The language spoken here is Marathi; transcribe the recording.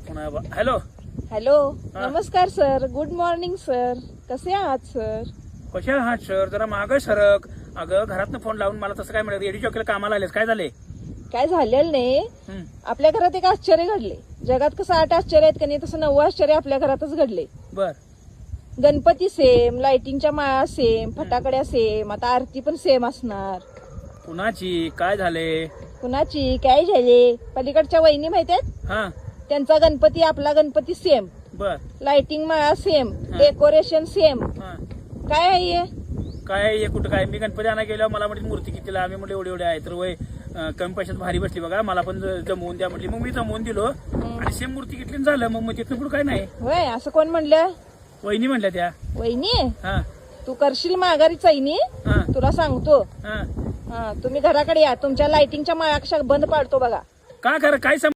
हॅलो हॅलो हा. नमस्कार सर. Good morning sir. कसे आहात सर? कशा आहात सर? जरा मागं सरक. अगं घरातनं फोन लावून मला तसं काय मिळत? एडी चौकीला कामाला आलेस, काय झाले? काय झालेलं नाही. हं. आपल्या घरात एक आश्चर्य घडले. जगात कसं 8 आश्चर्य आहेत का नाही, तसं 9वं आश्चर्य आपल्या घरातच घडले. बर. गणपती सेम, लाइटिंगच्या माळा सेम, फटाकड्या सेम, आता आरती पण सेम असणार. कुणाची काय झाले? कुणाची काय झाले? पलीकडच्या वहिनी माहित आहेत, हा त्यांचा गणपती आपला गणपती सेम, बर. लाइटिंग माळा सेम, हा. Decoration same. हा काय आहे हे? काय हे कुठं काय? मी गणपती आणा गेल्यावर मला म्हटली मूर्ती कितीला? आम्ही म्हटलं एवढे एवढे आहे. तर वय कमी पैशात भारी बसली बघा, मला पण जमवून द्या म्हटली. मग मी जमवून दिलो आणि सेम मूर्ती घेतली आणि झालं. मग तिथनं पुढं काय नाही. होय, असं कोण म्हणलं? वहिनी म्हणल्या त्या. वहिनी, हा तू करशील माघारी चैनी. हा तुला सांगतो. हा हा, तुम्ही घराकडे या. तुमच्या लाइटिंगच्या माळा बंद पाडतो बघा. का खरं काय